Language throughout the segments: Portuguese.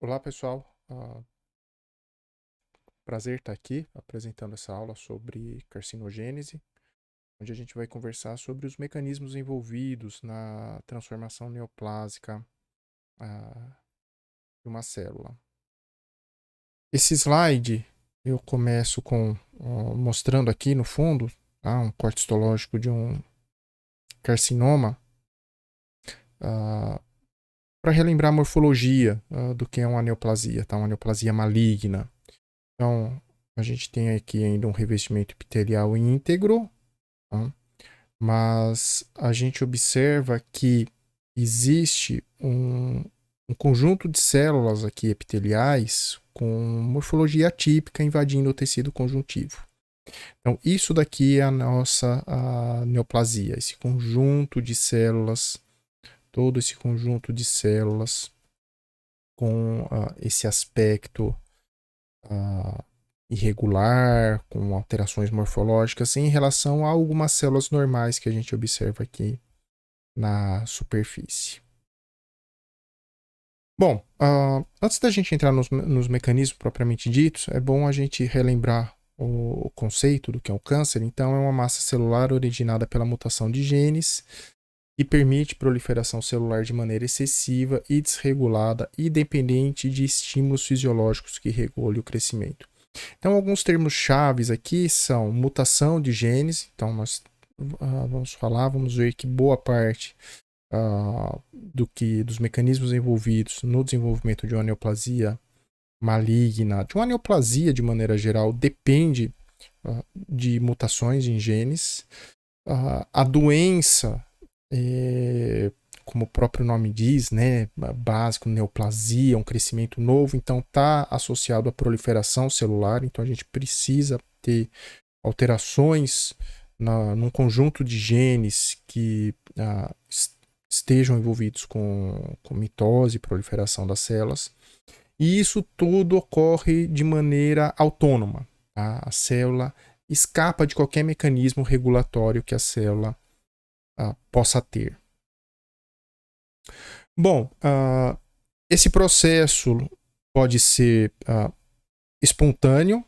Olá, pessoal. Prazer estar aqui apresentando essa aula sobre carcinogênese, onde a gente vai conversar sobre os mecanismos envolvidos na transformação neoplásica de uma célula. Esse slide eu começo mostrando aqui no fundo um corte histológico de um carcinoma para relembrar a morfologia do que é uma neoplasia, uma neoplasia maligna. Então, a gente tem aqui ainda um revestimento epitelial íntegro, tá? Mas a gente observa que existe um conjunto de células aqui epiteliais com morfologia atípica invadindo o tecido conjuntivo. Então, isso daqui é a neoplasia, esse conjunto de células, todo esse conjunto de células com esse aspecto irregular, com alterações morfológicas em relação a algumas células normais que a gente observa aqui na superfície. Bom, antes da gente entrar nos mecanismos propriamente ditos, é bom a gente relembrar o conceito do que é o câncer. Então, é uma massa celular originada pela mutação de genes e permite proliferação celular de maneira excessiva e desregulada, independente de estímulos fisiológicos que regulem o crescimento. Então, alguns termos chaves aqui são mutação de genes. Então, nós vamos ver que boa parte dos mecanismos envolvidos no desenvolvimento de uma neoplasia maligna, de uma neoplasia de maneira geral, depende de mutações em genes. A doença, como o próprio nome diz, né, básico, neoplasia, um crescimento novo, então está associado à proliferação celular, então a gente precisa ter alterações num conjunto de genes que estejam envolvidos com mitose e proliferação das células. E isso tudo ocorre de maneira autônoma. Tá? A célula escapa de qualquer mecanismo regulatório que a célula possa ter. Bom, esse processo pode ser espontâneo,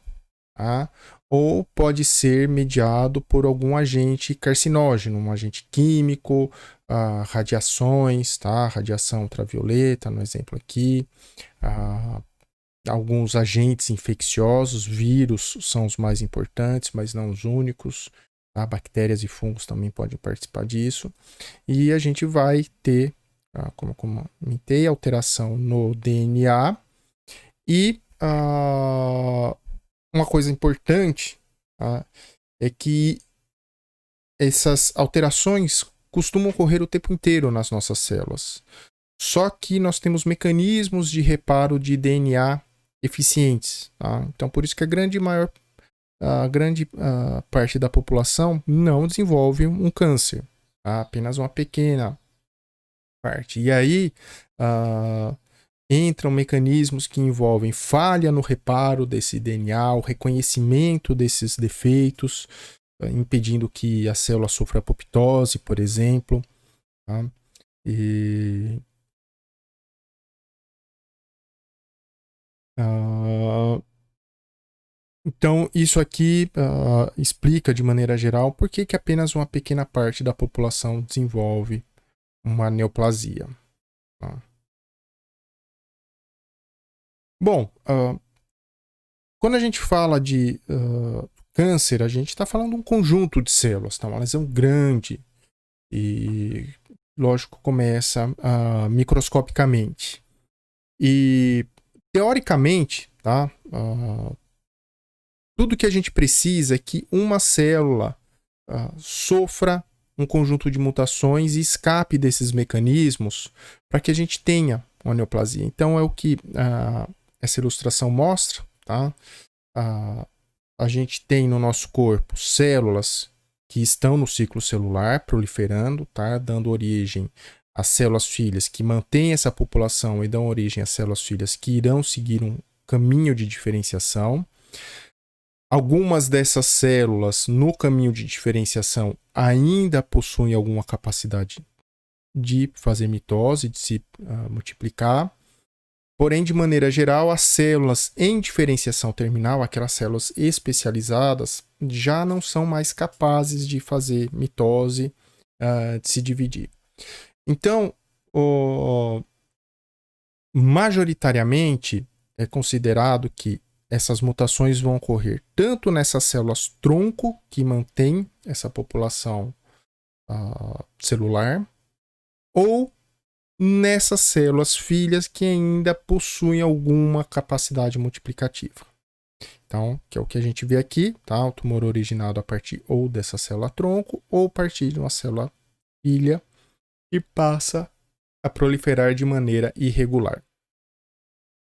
tá? Ou pode ser mediado por algum agente carcinógeno, um agente químico, radiações, tá? Radiação ultravioleta, no exemplo aqui, alguns agentes infecciosos, vírus são os mais importantes, mas não os únicos, tá? Bactérias e fungos também podem participar disso, e a gente vai ter, como comentei, alteração no DNA e uma coisa importante é que essas alterações costumam ocorrer o tempo inteiro nas nossas células. Só que nós temos mecanismos de reparo de DNA eficientes. Tá? Então, por isso que a grande parte da população não desenvolve um câncer. Tá? Apenas uma pequena parte. E aí entram mecanismos que envolvem falha no reparo desse DNA, o reconhecimento desses defeitos, impedindo que a célula sofra apoptose, por exemplo. Tá? Então, isso aqui explica de maneira geral por que apenas uma pequena parte da população desenvolve uma neoplasia. Tá? Bom, quando a gente fala de câncer, a gente está falando de um conjunto de células, tá? Uma lesão grande e, lógico, começa microscopicamente. E, teoricamente, tá? Tudo que a gente precisa é que uma célula sofra um conjunto de mutações e escape desses mecanismos para que a gente tenha uma neoplasia. Então, é o que essa ilustração mostra, tá? A gente tem no nosso corpo células que estão no ciclo celular proliferando, tá? Dando origem às células filhas que mantêm essa população e dão origem às células filhas que irão seguir um caminho de diferenciação. Algumas dessas células no caminho de diferenciação ainda possuem alguma capacidade de fazer mitose, de se multiplicar. Porém, de maneira geral, as células em diferenciação terminal, aquelas células especializadas, já não são mais capazes de fazer mitose, de se dividir. Então, majoritariamente, é considerado que essas mutações vão ocorrer tanto nessas células tronco, que mantém essa população celular, ou nessas células filhas que ainda possuem alguma capacidade multiplicativa. Então, que é o que a gente vê aqui, tá? O tumor originado a partir ou dessa célula tronco ou a partir de uma célula filha e passa a proliferar de maneira irregular.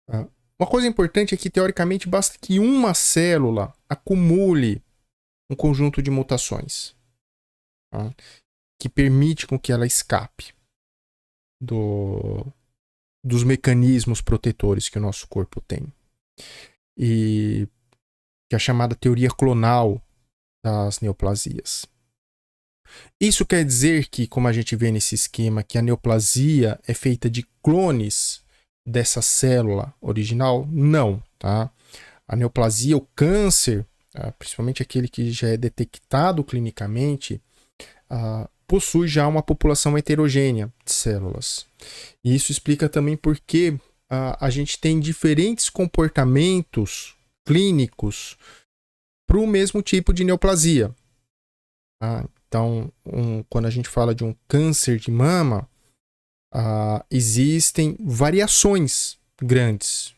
Uma coisa importante é que, teoricamente, basta que uma célula acumule um conjunto de mutações, tá? Que permite com que ela escape dos mecanismos protetores que o nosso corpo tem. E que é a chamada teoria clonal das neoplasias. Isso quer dizer que, como a gente vê nesse esquema, que a neoplasia é feita de clones dessa célula original? Não, tá? A neoplasia, o câncer, principalmente aquele que já é detectado clinicamente, possui já uma população heterogênea de células. E isso explica também por que a gente tem diferentes comportamentos clínicos para o mesmo tipo de neoplasia. Então, quando a gente fala de um câncer de mama, existem variações grandes,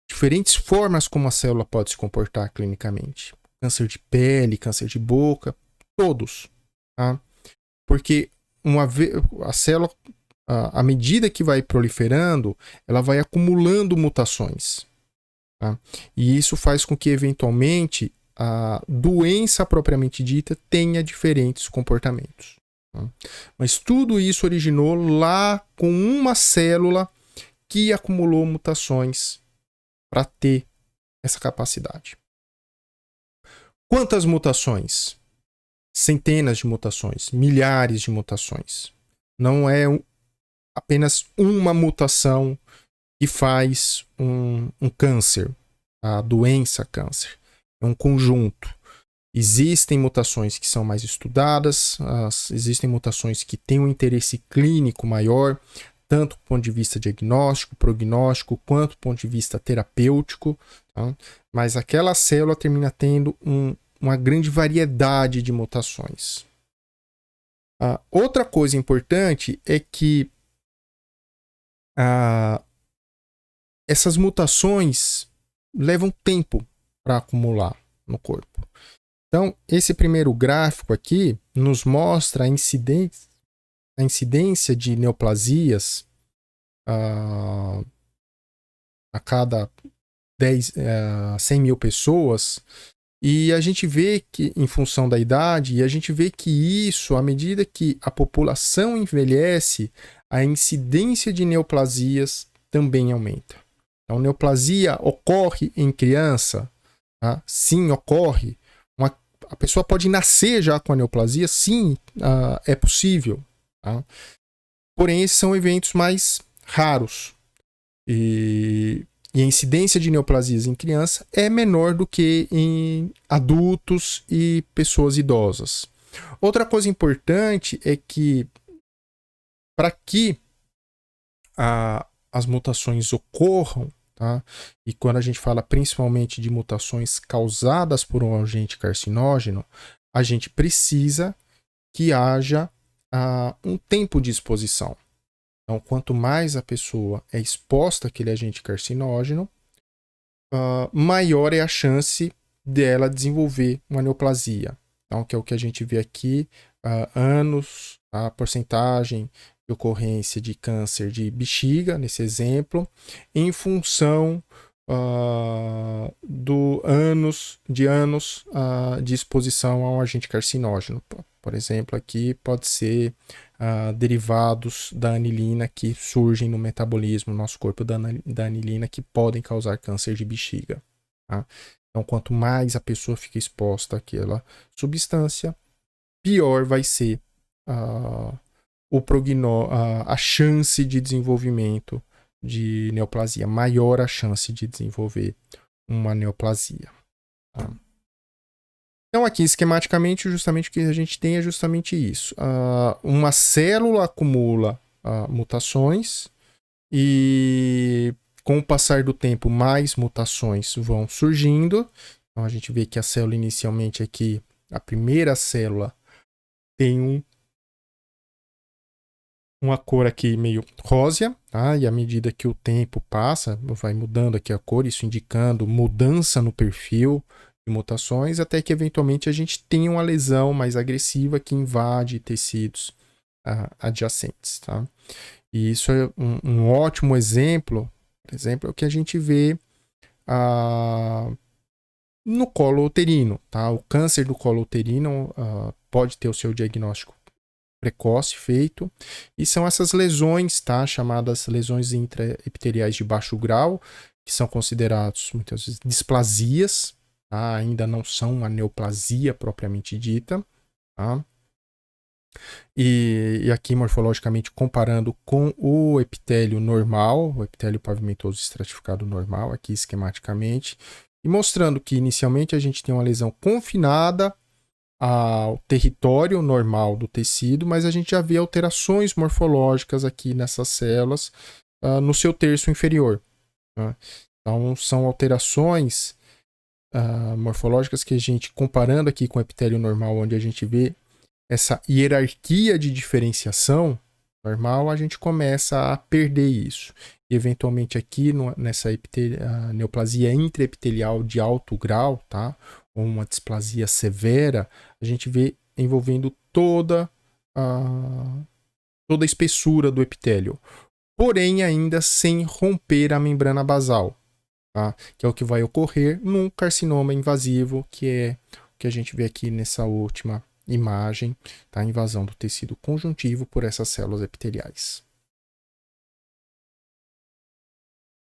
diferentes formas como a célula pode se comportar clinicamente. Câncer de pele, câncer de boca, todos. Tá? Porque a célula, à medida que vai proliferando, ela vai acumulando mutações. Tá? E isso faz com que, eventualmente, a doença propriamente dita tenha diferentes comportamentos. Tá? Mas tudo isso originou lá com uma célula que acumulou mutações para ter essa capacidade. Quantas mutações? Centenas de mutações, milhares de mutações. Não é apenas uma mutação que faz um câncer, a doença câncer. É um conjunto. Existem mutações que são mais estudadas, existem mutações que têm um interesse clínico maior, tanto do ponto de vista diagnóstico, prognóstico, quanto do ponto de vista terapêutico. Tá? Mas aquela célula termina tendo uma grande variedade de mutações. Outra coisa importante é que essas mutações levam tempo para acumular no corpo. Então, esse primeiro gráfico aqui nos mostra a incidência de neoplasias a cada 100 mil pessoas. E a gente vê que, em função da idade, a gente vê que isso, à medida que a população envelhece, a incidência de neoplasias também aumenta. Então, neoplasia ocorre em criança? Tá? Sim, ocorre. A pessoa pode nascer já com a neoplasia? Sim, é possível. Tá? Porém, esses são eventos mais raros. E a incidência de neoplasias em criança é menor do que em adultos e pessoas idosas. Outra coisa importante é que, para que as mutações ocorram, tá? E quando a gente fala principalmente de mutações causadas por um agente carcinógeno, a gente precisa que haja um tempo de exposição. Então, quanto mais a pessoa é exposta àquele agente carcinógeno, maior é a chance dela desenvolver uma neoplasia. Então, que é o que a gente vê aqui, anos, a porcentagem de ocorrência de câncer de bexiga, nesse exemplo, em função de anos de exposição a um agente carcinógeno. Por exemplo, aqui pode ser derivados da anilina que surgem no metabolismo no nosso corpo da anilina que podem causar câncer de bexiga. Tá? Então, quanto mais a pessoa fica exposta àquela substância, pior vai ser a chance de desenvolvimento de neoplasia, maior a chance de desenvolver uma neoplasia. Tá? Então, aqui, esquematicamente, justamente o que a gente tem é justamente isso. Uma célula acumula mutações e, com o passar do tempo, mais mutações vão surgindo. Então, a gente vê que a célula inicialmente aqui, a primeira célula, tem uma cor aqui meio rósea, tá? E à medida que o tempo passa, vai mudando aqui a cor, isso indicando mudança no perfil de mutações, até que eventualmente a gente tenha uma lesão mais agressiva que invade tecidos adjacentes, tá? E isso é um ótimo exemplo, por exemplo, é o que a gente vê no colo uterino, tá? O câncer do colo uterino pode ter o seu diagnóstico precoce feito, e são essas lesões, tá? Chamadas lesões intraepiteliais de baixo grau, que são considerados muitas vezes displasias, tá? Ainda não são uma neoplasia propriamente dita, tá? E aqui morfologicamente comparando com o epitélio normal, o epitélio pavimentoso estratificado normal, aqui esquematicamente, e mostrando que inicialmente a gente tem uma lesão confinada ao território normal do tecido, mas a gente já vê alterações morfológicas aqui nessas células no seu terço inferior. Tá? Então, são alterações morfológicas que a gente, comparando aqui com o epitélio normal, onde a gente vê essa hierarquia de diferenciação normal, a gente começa a perder isso. E, eventualmente, aqui nessa neoplasia intraepitelial de alto grau, tá? Ou uma displasia severa, a gente vê envolvendo toda a espessura do epitélio, porém ainda sem romper a membrana basal, tá? Que é o que vai ocorrer num carcinoma invasivo, que é o que a gente vê aqui nessa última imagem, tá? A invasão do tecido conjuntivo por essas células epiteliais.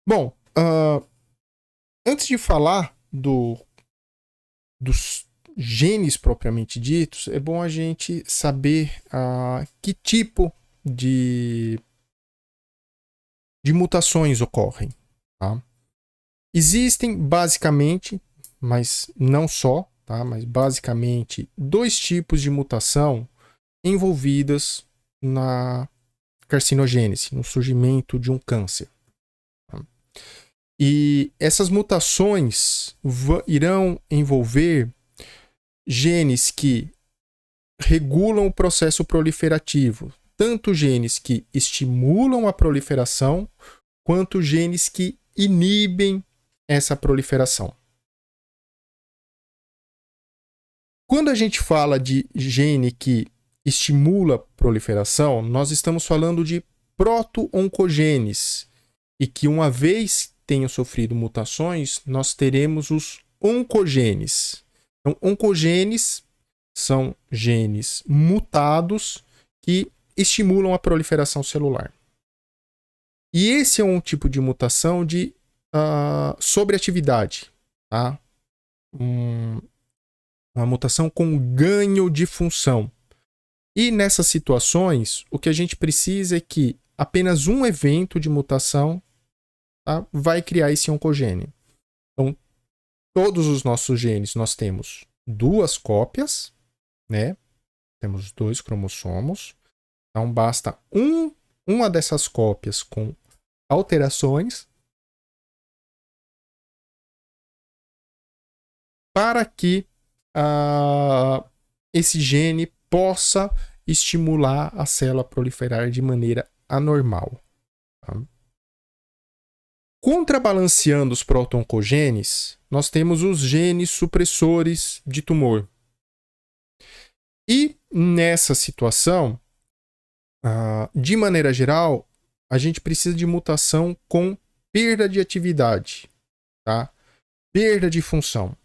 Bom, antes de falar dos genes propriamente ditos, é bom a gente saber que tipo de mutações ocorrem. Tá? Existem basicamente, mas não só, tá? Mas basicamente 2 tipos de mutação envolvidas na carcinogênese, no surgimento de um câncer. Tá? E essas mutações irão envolver genes que regulam o processo proliferativo, tanto genes que estimulam a proliferação, quanto genes que inibem essa proliferação. Quando a gente fala de gene que estimula a proliferação, nós estamos falando de proto-oncogenes, e que uma vez tenham sofrido mutações, nós teremos os oncogenes. Então, oncogenes são genes mutados que estimulam a proliferação celular. E esse é um tipo de mutação de sobreatividade, tá? Uma mutação com ganho de função. E nessas situações, o que a gente precisa é que apenas um evento de mutação, tá, vai criar esse oncogene. Então, todos os nossos genes, nós temos 2 cópias, né? Temos 2 cromossomos. Então, basta uma dessas cópias com alterações para que esse gene possa estimular a célula a proliferar de maneira anormal. Tá? Contrabalanceando os proto-oncogenes, nós temos os genes supressores de tumor. E nessa situação, de maneira geral, a gente precisa de mutação com perda de atividade, tá? Perda de função.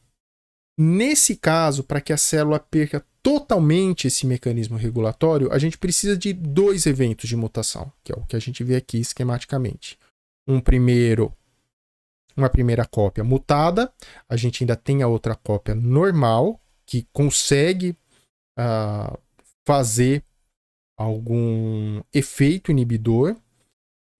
Nesse caso, para que a célula perca totalmente esse mecanismo regulatório, a gente precisa de 2 eventos de mutação, que é o que a gente vê aqui esquematicamente. Uma primeira cópia mutada, a gente ainda tem a outra cópia normal, que consegue fazer algum efeito inibidor,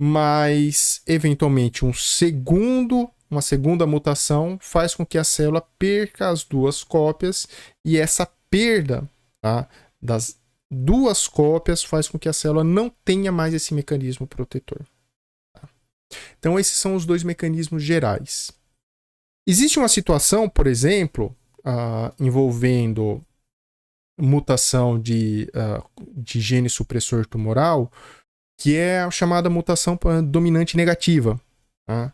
mas eventualmente uma segunda mutação faz com que a célula perca as duas cópias, e essa perda, tá, das duas cópias faz com que a célula não tenha mais esse mecanismo protetor. Tá? Então esses são os dois mecanismos gerais. Existe uma situação, por exemplo, envolvendo mutação de gene supressor tumoral, que é a chamada mutação dominante negativa, tá?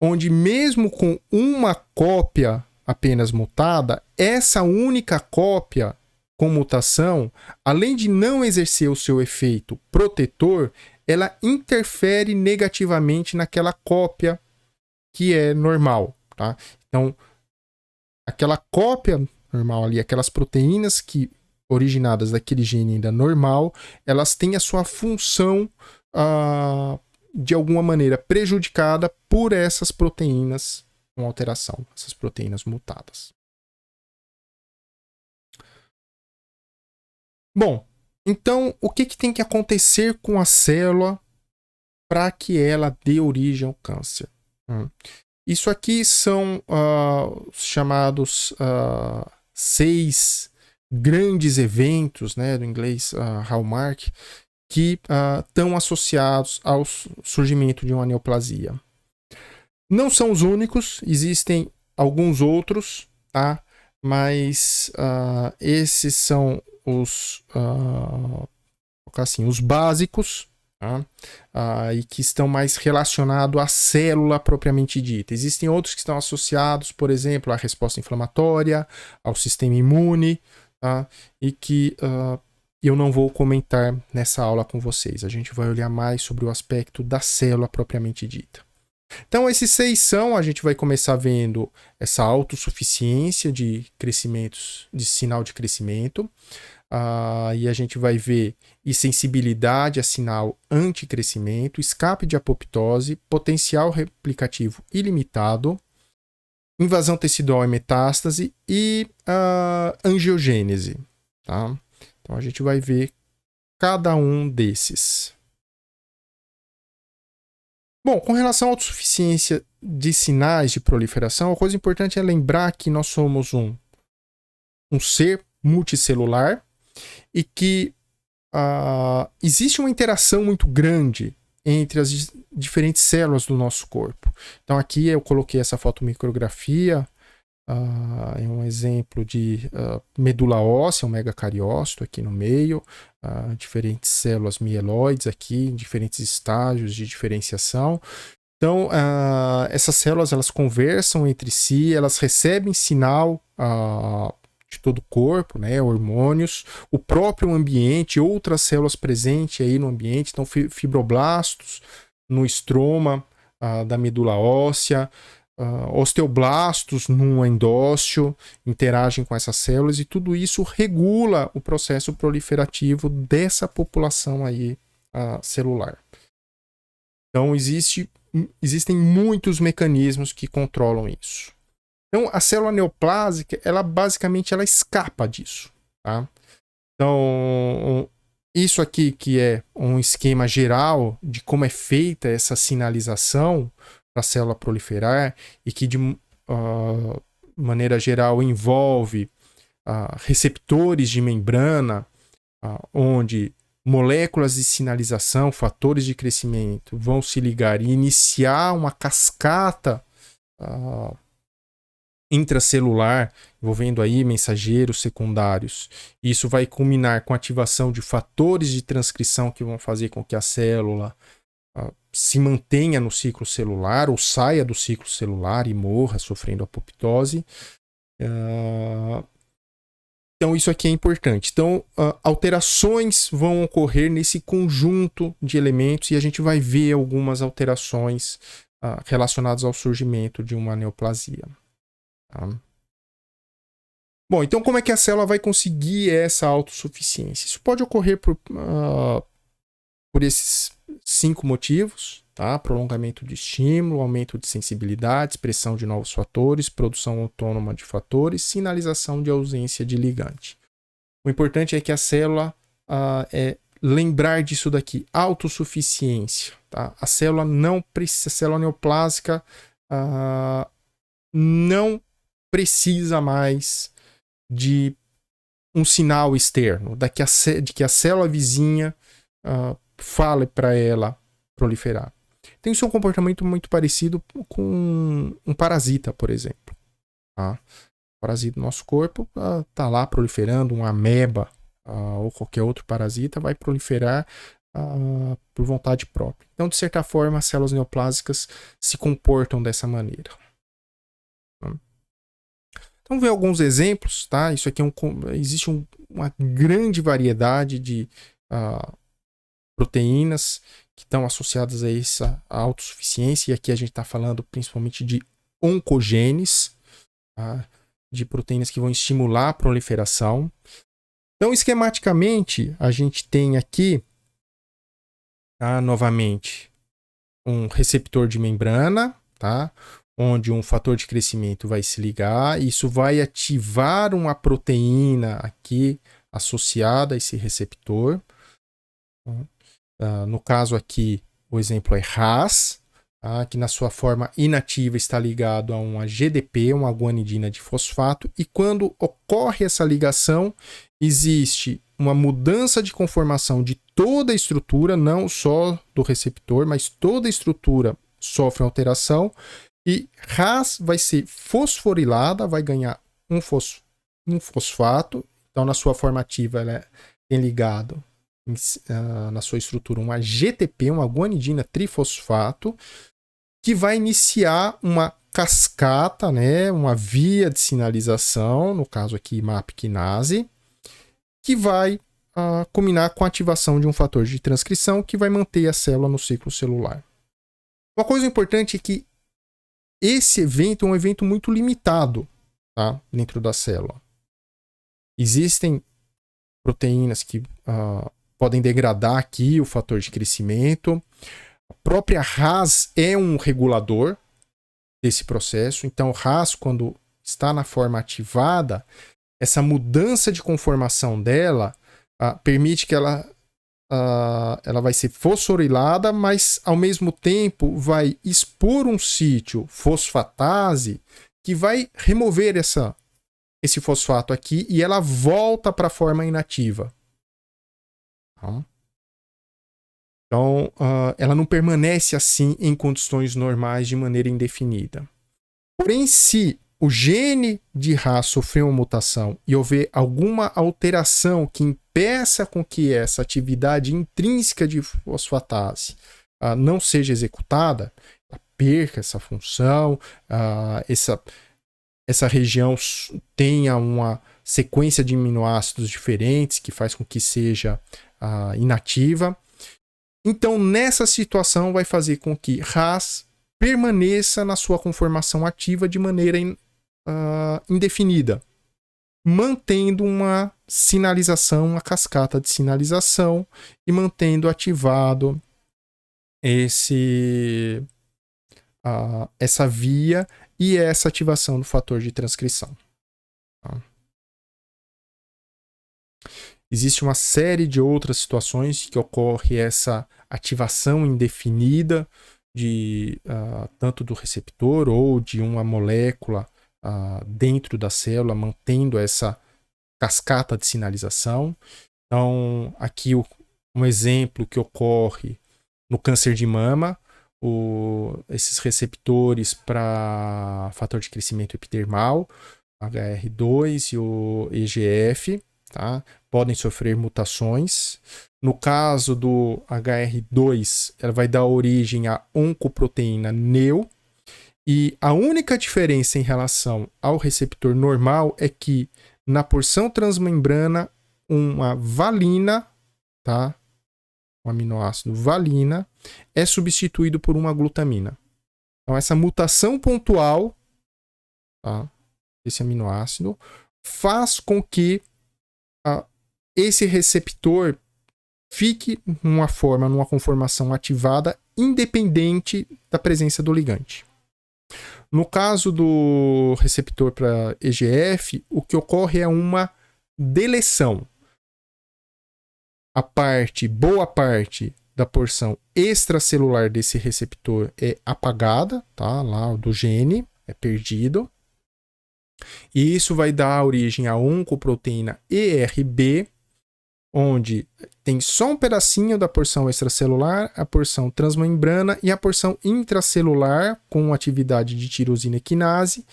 Onde mesmo com uma cópia apenas mutada, essa única cópia com mutação, além de não exercer o seu efeito protetor, ela interfere negativamente naquela cópia que é normal, tá? Então, aquela cópia normal ali, aquelas proteínas que originadas daquele gene ainda normal, elas têm a sua função de alguma maneira prejudicada por essas proteínas com alteração, essas proteínas mutadas. Bom, então o que tem que acontecer com a célula para que ela dê origem ao câncer? Isso aqui são chamados 6 grandes eventos, né, do inglês hallmark, que estão associados ao surgimento de uma neoplasia. Não são os únicos, existem alguns outros, tá? Mas esses são os básicos, tá? E que estão mais relacionados à célula propriamente dita. Existem outros que estão associados, por exemplo, à resposta inflamatória, ao sistema imune, tá? E que eu não vou comentar nessa aula com vocês. A gente vai olhar mais sobre o aspecto da célula propriamente dita. Então, esses 6 são, a gente vai começar vendo essa autossuficiência de crescimentos, de sinal de crescimento. E a gente vai ver insensibilidade a sinal anticrescimento, escape de apoptose, potencial replicativo ilimitado, invasão tecidual e metástase e angiogênese, tá? Então a gente vai ver cada um desses. Bom, com relação à autossuficiência de sinais de proliferação, a coisa importante é lembrar que nós somos um ser multicelular e que existe uma interação muito grande entre as diferentes células do nosso corpo. Então aqui eu coloquei essa fotomicrografia, é um exemplo de medula óssea, um megacariócito aqui no meio, diferentes células mieloides aqui, em diferentes estágios de diferenciação. Então, essas células elas conversam entre si, elas recebem sinal de todo o corpo, né, hormônios, o próprio ambiente, outras células presentes aí no ambiente, então fibroblastos no estroma da medula óssea, osteoblastos no endócio interagem com essas células, e tudo isso regula o processo proliferativo dessa população aí celular. Então existem muitos mecanismos que controlam isso. Então a célula neoplásica, ela basicamente escapa disso, tá? Então isso aqui que é um esquema geral de como é feita essa sinalização para a célula proliferar, e que de maneira geral envolve receptores de membrana, onde moléculas de sinalização, fatores de crescimento vão se ligar e iniciar uma cascata intracelular, envolvendo aí mensageiros secundários. Isso vai culminar com a ativação de fatores de transcrição que vão fazer com que a célula se mantenha no ciclo celular ou saia do ciclo celular e morra sofrendo apoptose. Então isso aqui é importante. Então alterações vão ocorrer nesse conjunto de elementos, e a gente vai ver algumas alterações relacionadas ao surgimento de uma neoplasia. Tá? Bom, então como é que a célula vai conseguir essa autossuficiência? Isso pode ocorrer por esses 5 motivos, tá? Prolongamento de estímulo, aumento de sensibilidade, expressão de novos fatores, produção autônoma de fatores, sinalização de ausência de ligante. O importante é que a célula é lembrar disso daqui, autossuficiência. Tá? A célula não precisa, a célula neoplásica não precisa mais de um sinal externo, de que a célula vizinha fale para ela proliferar. Tem o seu comportamento muito parecido com um parasita, por exemplo. Tá? O parasita do nosso corpo está lá proliferando, uma ameba ou qualquer outro parasita vai proliferar por vontade própria. Então, de certa forma, as células neoplásicas se comportam dessa maneira. Então, vamos ver alguns exemplos. Tá? Isso aqui existe uma grande variedade de proteínas que estão associadas a essa autossuficiência. E aqui a gente está falando principalmente de oncogenes, tá? De proteínas que vão estimular a proliferação. Então, esquematicamente, a gente tem aqui, novamente, um receptor de membrana, tá? Onde um fator de crescimento vai se ligar. Isso vai ativar uma proteína aqui associada a esse receptor. No caso aqui, o exemplo é RAS, tá? Que na sua forma inativa está ligado a uma GDP, uma guanidina de fosfato, e quando ocorre essa ligação, existe uma mudança de conformação de toda a estrutura, não só do receptor, mas toda a estrutura sofre alteração, e RAS vai ser fosforilada, vai ganhar um fosfato, então na sua forma ativa ela tem ligado na sua estrutura uma GTP, uma guanidina trifosfato, que vai iniciar uma cascata, né, uma via de sinalização, no caso aqui MAP quinase, que vai combinar com a ativação de um fator de transcrição que vai manter a célula no ciclo celular. Uma coisa importante é que esse evento é um evento muito limitado, tá, dentro da célula. Existem proteínas que podem degradar aqui o fator de crescimento. A própria RAS é um regulador desse processo. Então, RAS, quando está na forma ativada, essa mudança de conformação dela permite que ela vai ser fosforilada, mas ao mesmo tempo vai expor um sítio fosfatase que vai remover esse fosfato aqui e ela volta para a forma inativa. Então, ela não permanece assim em condições normais de maneira indefinida. Porém, se o gene de RAS sofrer uma mutação e houver alguma alteração que impeça com que essa atividade intrínseca de fosfatase não seja executada, ela perca essa função, essa região tenha uma sequência de aminoácidos diferentes que faz com que seja inativa. Então, nessa situação, vai fazer com que RAS permaneça na sua conformação ativa de maneira indefinida, mantendo uma sinalização, uma cascata de sinalização e mantendo ativado essa via e essa ativação do fator de transcrição. Tá? Existe uma série de outras situações que ocorre essa ativação indefinida tanto do receptor ou de uma molécula dentro da célula, mantendo essa cascata de sinalização. Então, aqui um exemplo que ocorre no câncer de mama, esses receptores para fator de crescimento epidermal, HR2 e o EGF, tá? Podem sofrer mutações. No caso do HR2, ela vai dar origem à oncoproteína NEU. E a única diferença em relação ao receptor normal é que na porção transmembrana, uma valina, tá? Um aminoácido valina, é substituído por uma glutamina. Então, essa mutação pontual, tá, desse aminoácido faz com que esse receptor fique numa conformação ativada independente da presença do ligante. No caso do receptor para EGF, o que ocorre é uma deleção. boa parte da porção extracelular desse receptor é apagada, tá? Lá do gene, é perdido. E isso vai dar origem à oncoproteína ERB, onde tem só um pedacinho da porção extracelular, a porção transmembrana e a porção intracelular com atividade de tirosina quinase,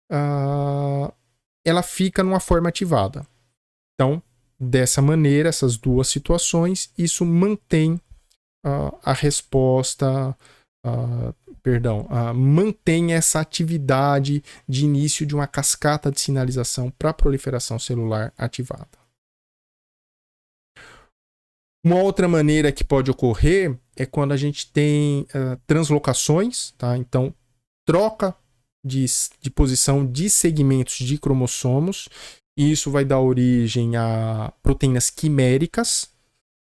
ela fica numa forma ativada. Então, dessa maneira, essas duas situações, isso mantém a resposta, mantém essa atividade de início de uma cascata de sinalização para a proliferação celular ativada. Uma outra maneira que pode ocorrer é quando a gente tem translocações, tá? Então, troca de posição de segmentos de cromossomos, e isso vai dar origem a proteínas quiméricas,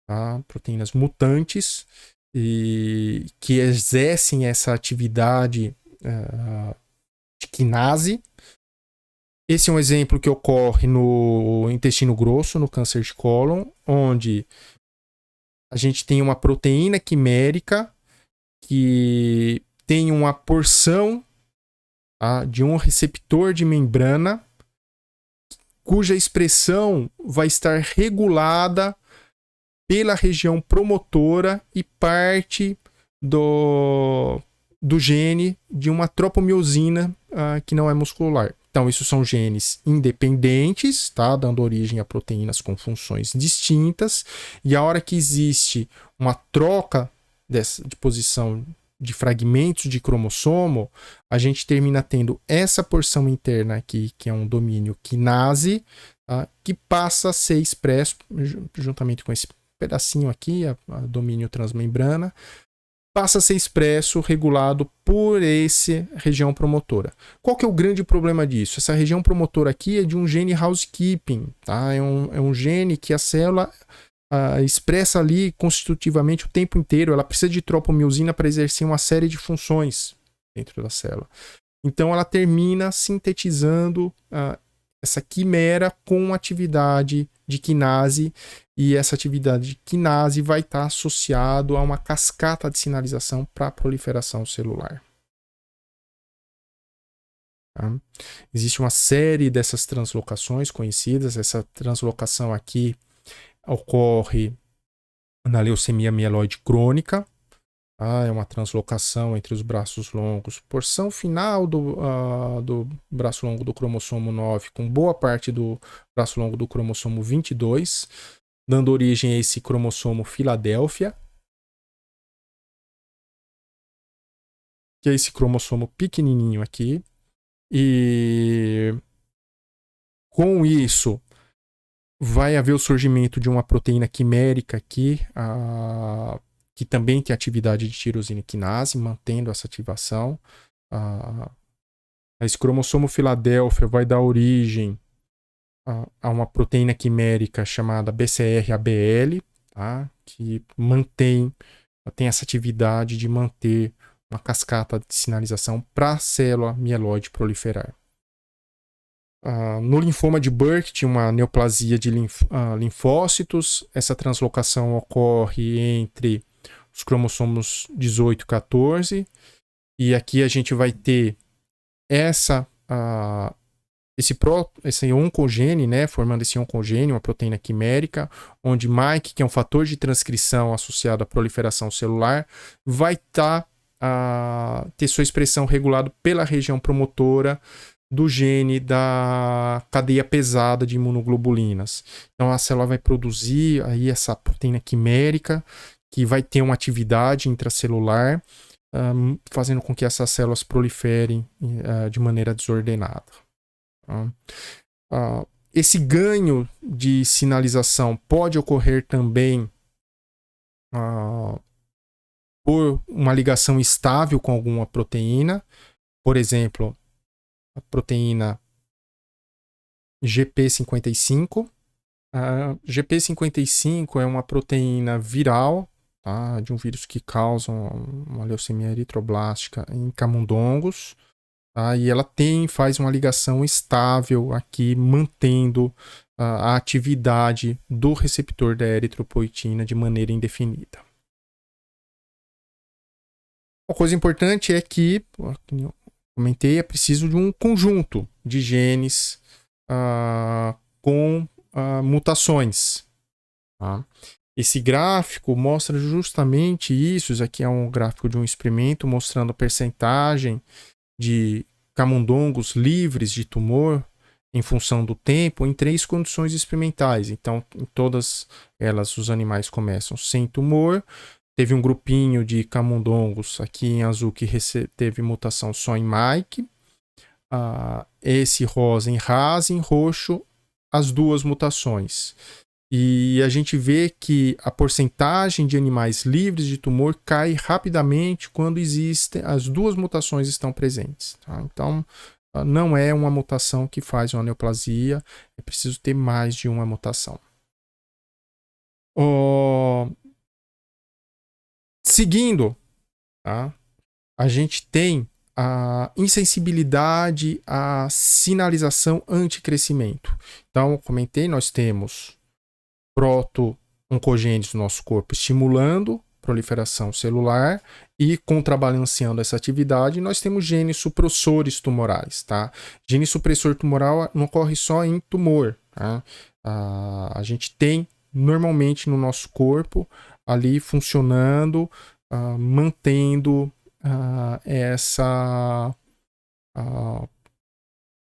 tá? Proteínas mutantes, e que exercem essa atividade de quinase. Esse é um exemplo que ocorre no intestino grosso, no câncer de cólon, onde a gente tem uma proteína quimérica que tem uma porção de um receptor de membrana cuja expressão vai estar regulada pela região promotora e parte do gene de uma tropomiosina que não é muscular. Então, isso são genes independentes, tá? Dando origem a proteínas com funções distintas. E a hora que existe uma troca de posição de fragmentos de cromossomo, a gente termina tendo essa porção interna aqui, que é um domínio quinase, que passa a ser expresso juntamente com esse pedacinho aqui, a domínio transmembrana, passa a ser expresso, regulado por essa região promotora. Qual que é o grande problema disso? Essa região promotora aqui é de um gene housekeeping, tá? É um gene que a célula expressa ali constitutivamente o tempo inteiro. Ela precisa de tropomiosina para exercer uma série de funções dentro da célula. Então ela termina sintetizando essa quimera com atividade de quinase, e essa atividade de quinase vai estar associado a uma cascata de sinalização para a proliferação celular. Tá? Existe uma série dessas translocações conhecidas. Essa translocação aqui ocorre na leucemia mieloide crônica. É uma translocação entre os braços longos, porção final do braço longo do cromossomo 9 com boa parte do braço longo do cromossomo 22, dando origem a esse cromossomo Filadélfia, que é esse cromossomo pequenininho aqui. E com isso vai haver o surgimento de uma proteína quimérica aqui, que também tem atividade de tirosina quinase, mantendo essa ativação. Esse cromossomo Filadélfia vai dar origem a uma proteína quimérica chamada BCR-ABL, tá? Que tem essa atividade de manter uma cascata de sinalização para a célula mieloide proliferar. No linfoma de Burkitt, uma neoplasia de linfócitos, essa translocação ocorre entre os cromossomos 18 e 14, e aqui a gente vai ter esse oncogene, né, formando esse oncogene, uma proteína quimérica, onde MYC, que é um fator de transcrição associado à proliferação celular, vai ter sua expressão regulada pela região promotora do gene da cadeia pesada de imunoglobulinas. Então a célula vai produzir aí essa proteína quimérica que vai ter uma atividade intracelular, fazendo com que essas células proliferem de maneira desordenada. Esse ganho de sinalização pode ocorrer também por uma ligação estável com alguma proteína, por exemplo, a proteína GP55. A GP55 é uma proteína viral, tá, de um vírus que causa uma leucemia eritroblástica em camundongos. Tá, e ela faz uma ligação estável aqui, mantendo a atividade do receptor da eritropoetina de maneira indefinida. Uma coisa importante é que, como eu comentei, é preciso de um conjunto de genes com mutações. Tá? Esse gráfico mostra justamente isso. Isso aqui é um gráfico de um experimento mostrando a percentagem de camundongos livres de tumor em função do tempo em 3 condições experimentais. Então, em todas elas, os animais começam sem tumor. Teve um grupinho de camundongos aqui em azul que teve mutação só em Mike. Esse rosa em Ras, em roxo, as 2 mutações. E a gente vê que a porcentagem de animais livres de tumor cai rapidamente quando as 2 mutações estão presentes. Tá? Então, não é uma mutação que faz uma neoplasia, é preciso ter mais de uma mutação. Seguindo, tá? A gente tem a insensibilidade à sinalização anticrescimento. Então, comentei, nós temos proto-oncogenes no nosso corpo estimulando proliferação celular e contrabalanceando essa atividade, nós temos genes supressores tumorais, tá? Gene supressor tumoral não ocorre só em tumor, tá? A gente tem normalmente no nosso corpo ali funcionando, mantendo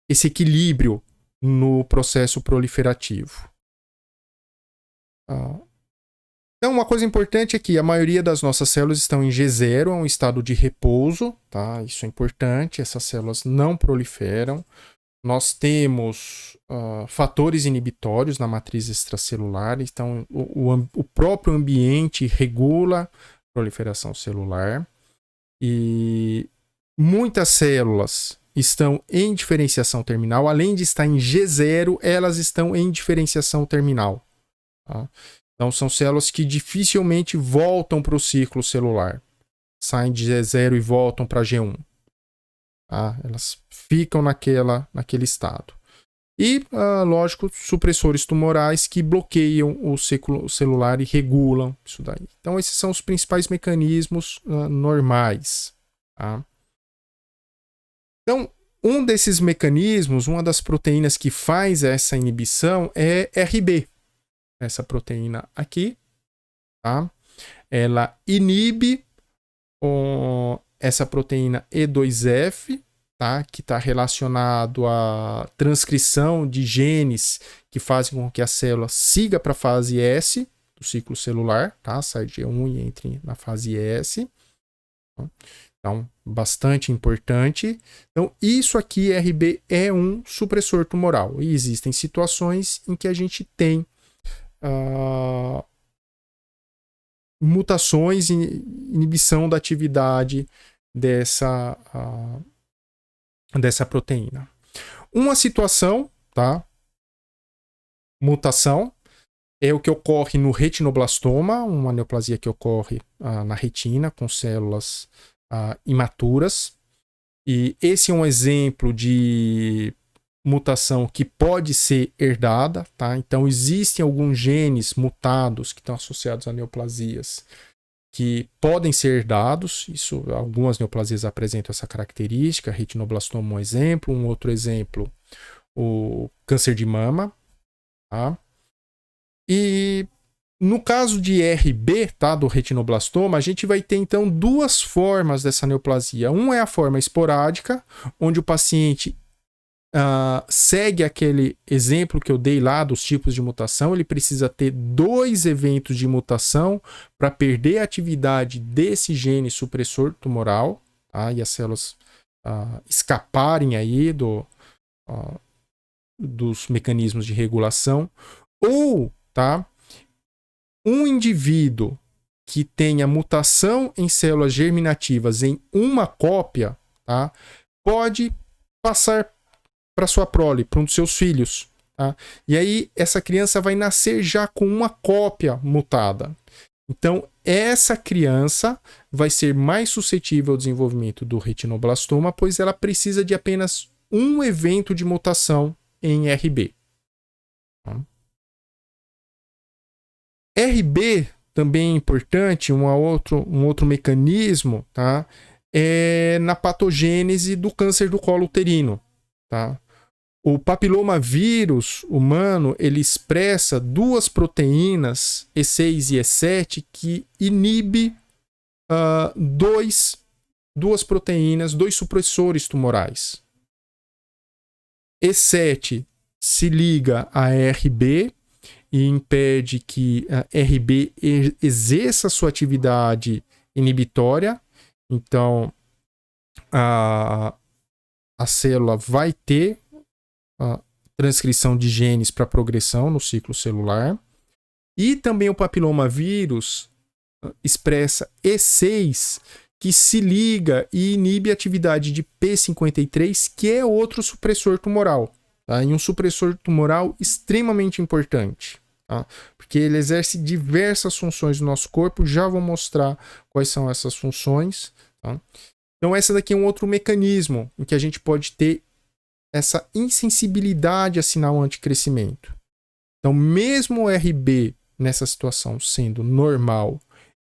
esse equilíbrio no processo proliferativo. Então, uma coisa importante é que a maioria das nossas células estão em G0, é um estado de repouso, tá? Isso é importante, essas células não proliferam. Nós temos fatores inibitórios na matriz extracelular, então o próprio ambiente regula a proliferação celular. E muitas células estão em diferenciação terminal, além de estar em G0, elas estão em diferenciação terminal. Tá? Então, são células que dificilmente voltam para o ciclo celular. Saem de G0 e voltam para G1. Tá? Elas ficam naquele estado. E, lógico, supressores tumorais que bloqueiam o ciclo celular e regulam isso daí. Então, esses são os principais mecanismos normais. Tá? Então, um desses mecanismos, uma das proteínas que faz essa inibição é RB. Essa proteína aqui, tá? Ela inibe essa proteína E2F, tá? Que está relacionado à transcrição de genes que fazem com que a célula siga para a fase S do ciclo celular, tá? Sai de G1 e entre na fase S. Então, bastante importante. Então, isso aqui, RB, é um supressor tumoral. E existem situações em que a gente tem mutações e inibição da atividade dessa proteína. Uma situação, tá? Mutação é o que ocorre no retinoblastoma, uma neoplasia que ocorre na retina com células imaturas. E esse é um exemplo de mutação que pode ser herdada, tá? Então existem alguns genes mutados que estão associados a neoplasias que podem ser herdados. Isso, algumas neoplasias apresentam essa característica. Retinoblastoma é um exemplo, um outro exemplo, o câncer de mama, tá? E no caso de RB, tá, do retinoblastoma, a gente vai ter então 2 formas dessa neoplasia. Uma é a forma esporádica, onde o paciente segue aquele exemplo que eu dei lá dos tipos de mutação. Ele precisa ter 2 eventos de mutação para perder a atividade desse gene supressor tumoral, tá? E as células escaparem aí dos mecanismos de regulação. Ou, tá, um indivíduo que tenha mutação em células germinativas em uma cópia, tá, pode passar para sua prole, para um dos seus filhos. Tá? E aí essa criança vai nascer já com uma cópia mutada. Então essa criança vai ser mais suscetível ao desenvolvimento do retinoblastoma, pois ela precisa de apenas um evento de mutação em RB. Tá? RB também é importante, um outro mecanismo, tá? É na patogênese do câncer do colo uterino, tá? O papilomavírus humano, ele expressa duas proteínas, E6 e E7, que inibe duas proteínas, dois supressores tumorais. E7 se liga a RB e impede que a RB exerça sua atividade inibitória. Então, a célula vai ter a transcrição de genes para progressão no ciclo celular. E também o papilomavírus expressa E6, que se liga e inibe a atividade de P53, que é outro supressor tumoral. Tá? E um supressor tumoral extremamente importante. Tá? Porque ele exerce diversas funções no nosso corpo. Já vou mostrar quais são essas funções. Tá? Então, essa daqui é um outro mecanismo em que a gente pode ter essa insensibilidade a sinal anticrescimento. Então, mesmo o RB nessa situação sendo normal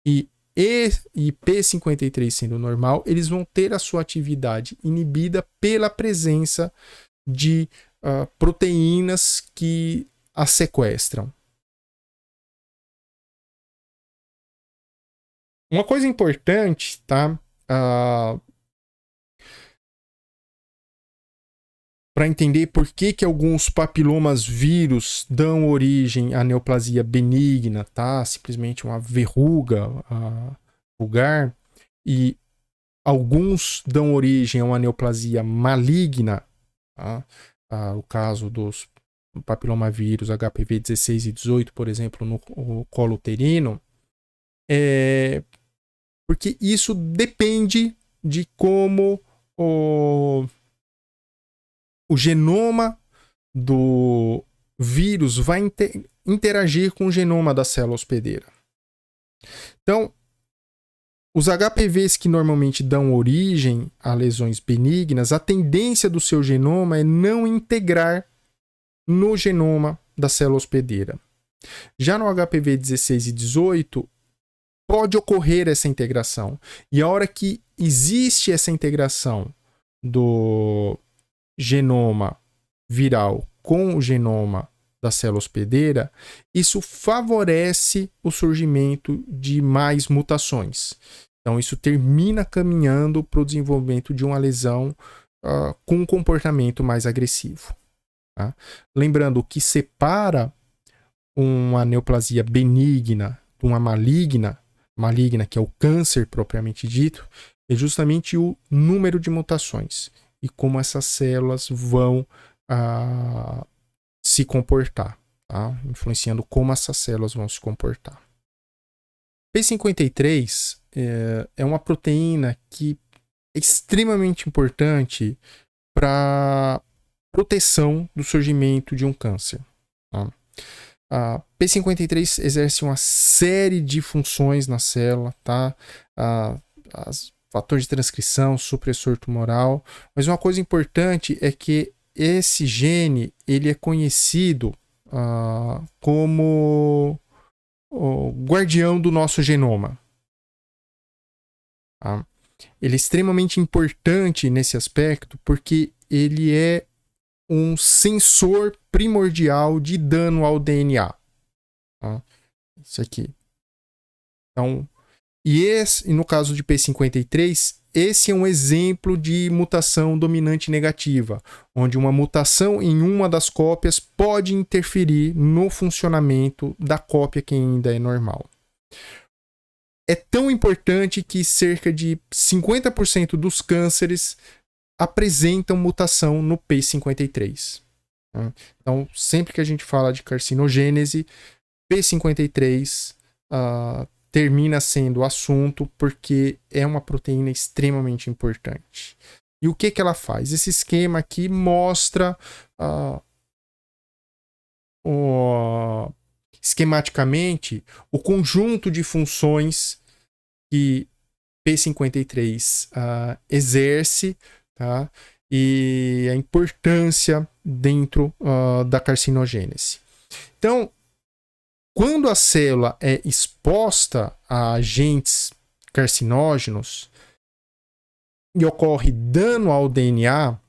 e P53 sendo normal, eles vão ter a sua atividade inibida pela presença de proteínas que as sequestram. Uma coisa importante, tá? Para entender por que alguns papilomas vírus dão origem à neoplasia benigna, tá? Simplesmente uma verruga vulgar, e alguns dão origem a uma neoplasia maligna, tá? O caso dos papilomavírus HPV 16 e 18, por exemplo, no colo uterino, porque isso depende de como o genoma do vírus vai interagir com o genoma da célula hospedeira. Então, os HPVs que normalmente dão origem a lesões benignas, a tendência do seu genoma é não integrar no genoma da célula hospedeira. Já no HPV 16 e 18, pode ocorrer essa integração. E a hora que existe essa integração do genoma viral com o genoma da célula hospedeira, isso favorece o surgimento de mais mutações. Então, isso termina caminhando para o desenvolvimento de uma lesão com um comportamento mais agressivo. Tá? Lembrando, o que separa uma neoplasia benigna de uma maligna, que é o câncer propriamente dito, é justamente o número de mutações e como essas células vão se comportar, tá? Influenciando como essas células vão se comportar. P53 é uma proteína que é extremamente importante para proteção do surgimento de um câncer. Tá? A P53 exerce uma série de funções na célula, tá? Fator de transcrição, supressor tumoral, mas uma coisa importante é que esse gene ele é conhecido como o guardião do nosso genoma. Tá? Ele é extremamente importante nesse aspecto porque ele é um sensor primordial de dano ao DNA. Tá? Isso aqui. Então, e no caso de P53, esse é um exemplo de mutação dominante negativa, onde uma mutação em uma das cópias pode interferir no funcionamento da cópia que ainda é normal. É tão importante que cerca de 50% dos cânceres apresentam mutação no P53. Então, sempre que a gente fala de carcinogênese, P53 termina sendo o assunto porque é uma proteína extremamente importante. E o que ela faz? Esse esquema aqui mostra esquematicamente o conjunto de funções que P53 exerce, tá? E a importância dentro da carcinogênese. Então, quando a célula é exposta a agentes carcinógenos e ocorre dano ao DNA,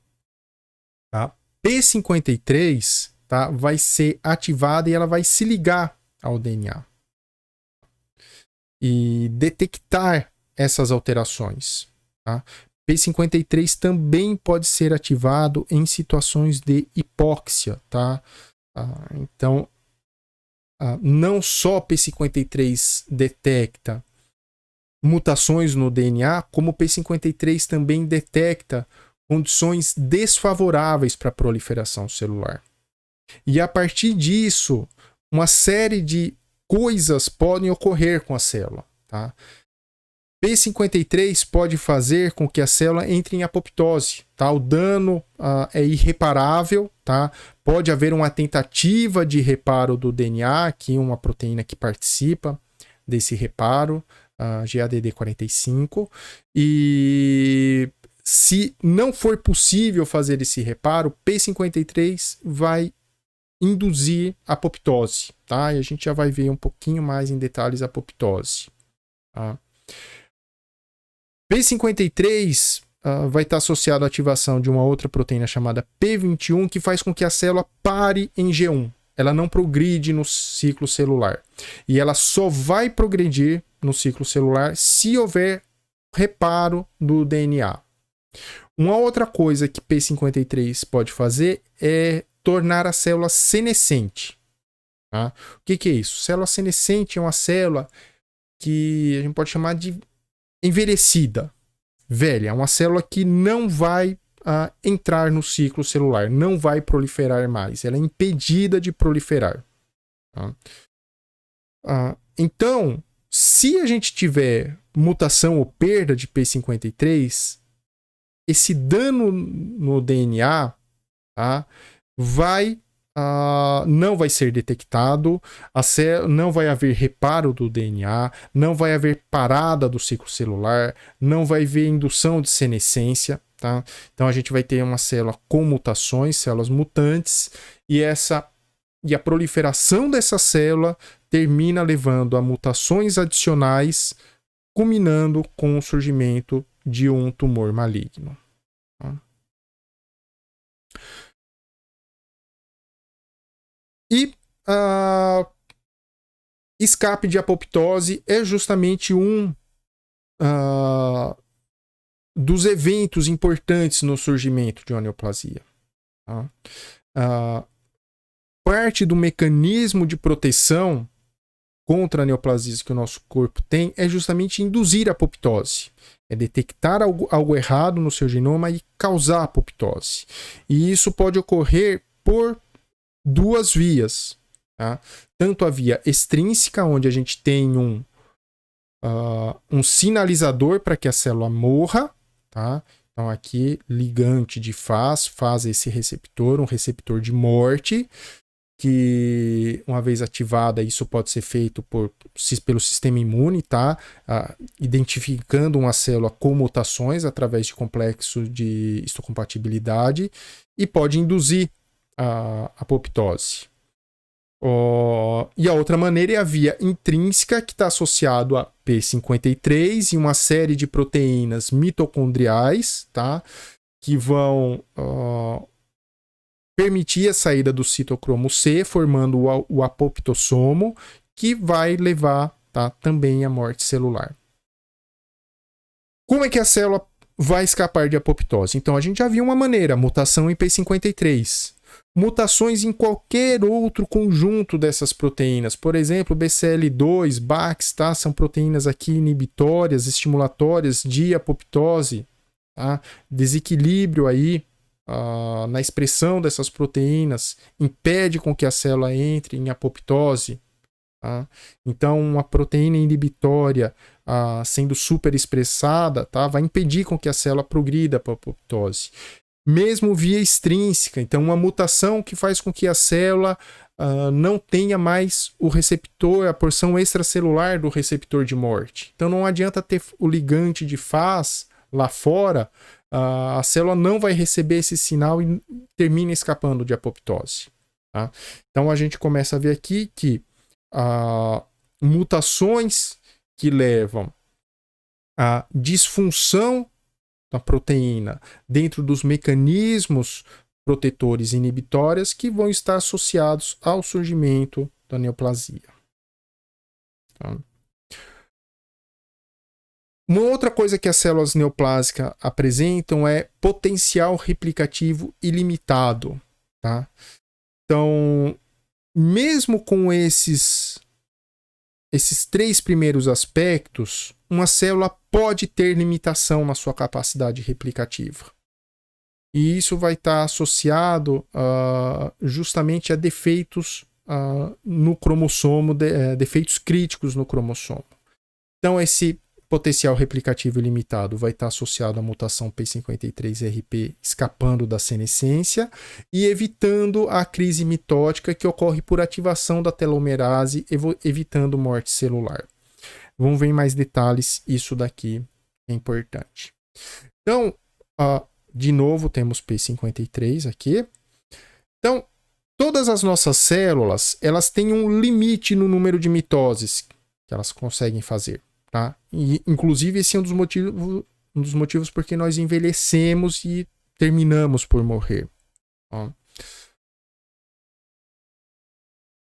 tá? P53, tá, vai ser ativada e ela vai se ligar ao DNA e detectar essas alterações. Tá? P53 também pode ser ativado em situações de hipóxia. Tá? Então, não só P53 detecta mutações no DNA, como P53 também detecta condições desfavoráveis para a proliferação celular. E a partir disso, uma série de coisas podem ocorrer com a célula. Tá? P53 pode fazer com que a célula entre em apoptose. Tá? O dano é irreparável. Tá? Pode haver uma tentativa de reparo do DNA, aqui uma proteína que participa desse reparo, GADD45. E se não for possível fazer esse reparo, P53 vai induzir apoptose, tá? E a gente já vai ver um pouquinho mais em detalhes a apoptose. Tá? P53 vai estar associado à ativação de uma outra proteína chamada P21, que faz com que a célula pare em G1. Ela não progride no ciclo celular. E ela só vai progredir no ciclo celular se houver reparo do DNA. Uma outra coisa que P53 pode fazer é tornar a célula senescente. Tá? O que é isso? Célula senescente é uma célula que a gente pode chamar de envelhecida, velha. É uma célula que não vai entrar no ciclo celular, não vai proliferar mais. Ela é impedida de proliferar. Tá? Então, se a gente tiver mutação ou perda de P53, esse dano no DNA, tá, não vai ser detectado, não vai haver reparo do DNA, não vai haver parada do ciclo celular, não vai haver indução de senescência. Tá? Então a gente vai ter uma célula com mutações, células mutantes, e a proliferação dessa célula termina levando a mutações adicionais, culminando com o surgimento de um tumor maligno. Tá? E escape de apoptose é justamente um dos eventos importantes no surgimento de uma neoplasia. Tá? Parte do mecanismo de proteção contra a neoplasias que o nosso corpo tem é justamente induzir a apoptose. É detectar algo errado no seu genoma e causar apoptose. E isso pode ocorrer por duas vias. Tá? Tanto a via extrínseca, onde a gente tem um sinalizador para que a célula morra. Tá? Então aqui, ligante de faz esse receptor, um receptor de morte, que uma vez ativada, isso pode ser feito pelo sistema imune, tá? Identificando uma célula com mutações através de complexo de histocompatibilidade, e pode induzir a apoptose. E a outra maneira é a via intrínseca, que está associado a P53 e uma série de proteínas mitocondriais, tá? Que vão permitir a saída do citocromo C, formando o apoptossomo, que vai levar, tá, também à morte celular. Como é que a célula vai escapar de apoptose? Então a gente já viu uma maneira, mutação em P53. Mutações em qualquer outro conjunto dessas proteínas, por exemplo, BCL2, BAX, tá? São proteínas aqui inibitórias, estimulatórias de apoptose, tá? Desequilíbrio aí na expressão dessas proteínas impede com que a célula entre em apoptose. Tá? Então, uma proteína inibitória sendo superexpressada, tá? Vai impedir com que a célula progrida para a apoptose. Mesmo via extrínseca, então uma mutação que faz com que a célula não tenha mais o receptor, a porção extracelular do receptor de morte. Então não adianta ter o ligante de Fas lá fora, a célula não vai receber esse sinal e termina escapando de apoptose. Tá? Então a gente começa a ver aqui que mutações que levam à disfunção da proteína dentro dos mecanismos protetores inibitórios que vão estar associados ao surgimento da neoplasia. Tá? Uma outra coisa que as células neoplásicas apresentam é potencial replicativo ilimitado. Tá? Então, mesmo com esses 3 primeiros aspectos, uma célula pode ter limitação na sua capacidade replicativa. E isso vai estar associado justamente a defeitos no cromossomo, defeitos críticos no cromossomo. Então, esse potencial replicativo ilimitado vai estar associado à mutação P53RP escapando da senescência e evitando a crise mitótica que ocorre por ativação da telomerase, evitando morte celular. Vamos ver em mais detalhes isso daqui, é importante. Então, de novo, temos P53 aqui. Então, todas as nossas células, elas têm um limite no número de mitoses que elas conseguem fazer. Tá? E, inclusive, esse é um dos motivos porque nós envelhecemos e terminamos por morrer. Ó.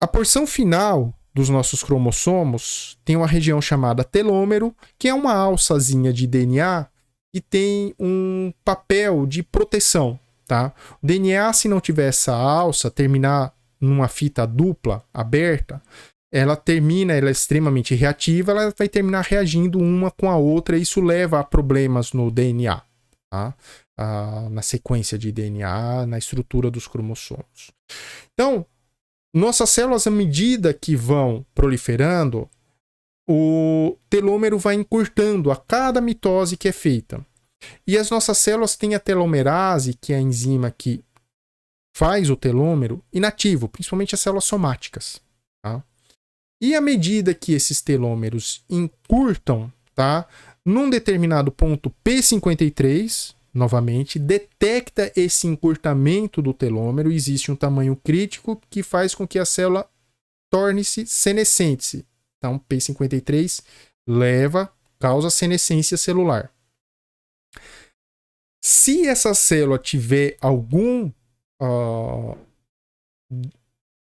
A porção final dos nossos cromossomos tem uma região chamada telômero, que é uma alçazinha de DNA que tem um papel de proteção. Tá? O DNA, se não tiver essa alça, terminar numa fita dupla aberta, ela é extremamente reativa, ela vai terminar reagindo uma com a outra, e isso leva a problemas no DNA, tá? Na sequência de DNA, na estrutura dos cromossomos. Então, nossas células, à medida que vão proliferando, o telômero vai encurtando a cada mitose que é feita. E as nossas células têm a telomerase, que é a enzima que faz o telômero, inativo, principalmente as células somáticas. Tá? E à medida que esses telômeros encurtam, tá? Num determinado ponto P53, novamente, detecta esse encurtamento do telômero, existe um tamanho crítico que faz com que a célula torne-se senescente. Então, P53 causa senescência celular. Se essa célula tiver algum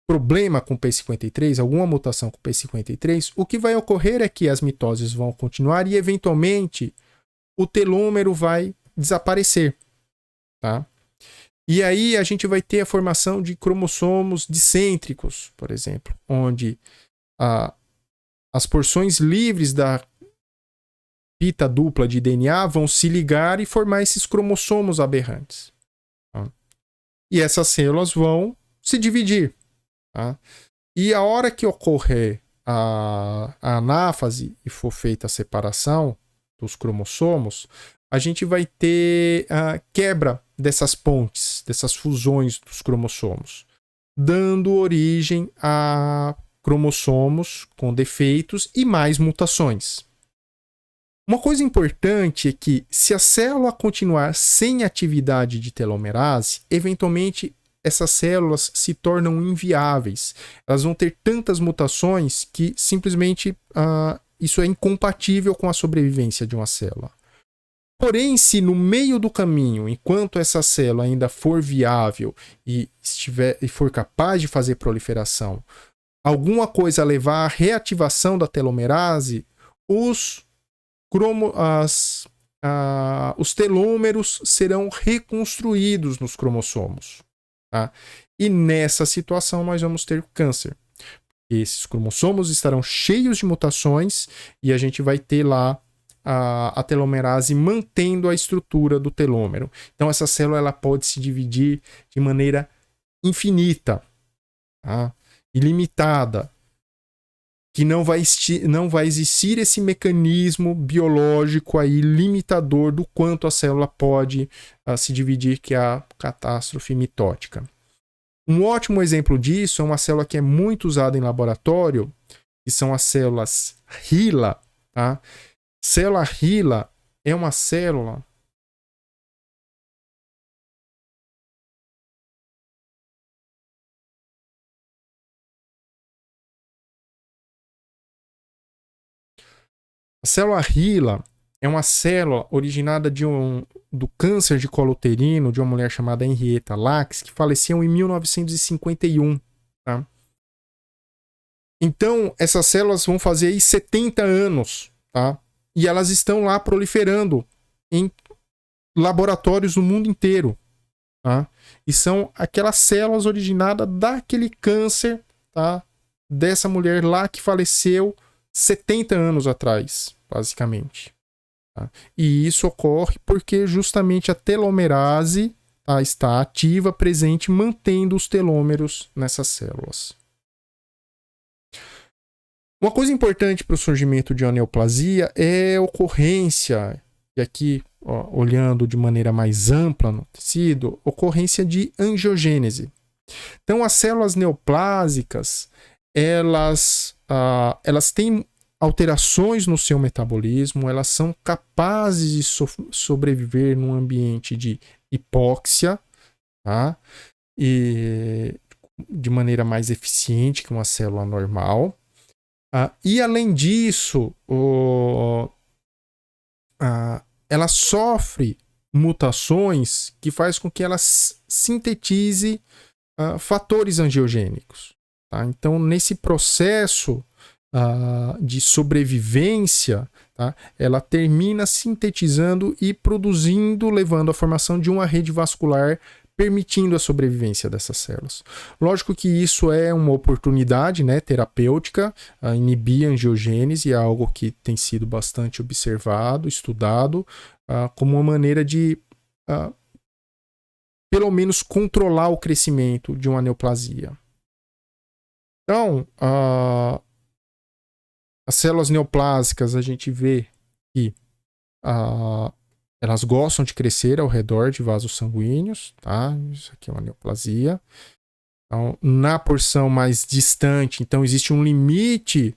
problema com P53, alguma mutação com P53, o que vai ocorrer é que as mitoses vão continuar e, eventualmente, o telômero vai desaparecer. Tá? E aí a gente vai ter a formação de cromossomos dicêntricos, por exemplo, onde as porções livres da fita dupla de DNA vão se ligar e formar esses cromossomos aberrantes. Tá? E essas células vão se dividir. Tá? E a hora que ocorrer a anáfase e for feita a separação dos cromossomos, a gente vai ter a quebra dessas pontes, dessas fusões dos cromossomos, dando origem a cromossomos com defeitos e mais mutações. Uma coisa importante é que, se a célula continuar sem atividade de telomerase, eventualmente essas células se tornam inviáveis. Elas vão ter tantas mutações que simplesmente isso é incompatível com a sobrevivência de uma célula. Porém, se no meio do caminho, enquanto essa célula ainda for viável e for capaz de fazer proliferação, alguma coisa levar à reativação da telomerase, os telômeros serão reconstruídos nos cromossomos. Tá? E nessa situação nós vamos ter câncer. Esses cromossomos estarão cheios de mutações e a gente vai ter lá a telomerase mantendo a estrutura do telômero. Então essa célula ela pode se dividir de maneira infinita, tá? Ilimitada, que não vai existir esse mecanismo biológico aí limitador do quanto a célula pode se dividir, que é a catástrofe mitótica. Um ótimo exemplo disso é uma célula que é muito usada em laboratório, que são as células HeLa. Tá? Célula HeLa é uma célula A célula HeLa é uma célula originada do câncer de colo uterino de uma mulher chamada Henrietta Lacks, que faleceu em 1951. Tá? Então, essas células vão fazer aí 70 anos, tá? E elas estão lá proliferando em laboratórios no mundo inteiro, tá? E são aquelas células originadas daquele câncer, tá? Dessa mulher lá que faleceu 70 anos atrás, basicamente. Tá? E isso ocorre porque justamente a telomerase, tá, está ativa, presente, mantendo os telômeros nessas células. Uma coisa importante para o surgimento de uma neoplasia é a ocorrência, e aqui olhando de maneira mais ampla no tecido, ocorrência de angiogênese. Então, as células neoplásicas, elas têm alterações no seu metabolismo, elas são capazes de sobreviver num ambiente de hipóxia, tá? E de maneira mais eficiente que uma célula normal. E além disso, ela sofre mutações que faz com que ela sintetize fatores angiogênicos. Tá? Então, nesse processo de sobrevivência, tá? Ela termina sintetizando e produzindo, levando à formação de uma rede vascular, permitindo a sobrevivência dessas células. Lógico que isso é uma oportunidade, né, terapêutica, inibir a angiogênese é algo que tem sido bastante observado, estudado, como uma maneira de, pelo menos, controlar o crescimento de uma neoplasia. Então, as células neoplásicas, a gente vê que elas gostam de crescer ao redor de vasos sanguíneos, tá? Isso aqui é uma neoplasia. Então, na porção mais distante, então existe um limite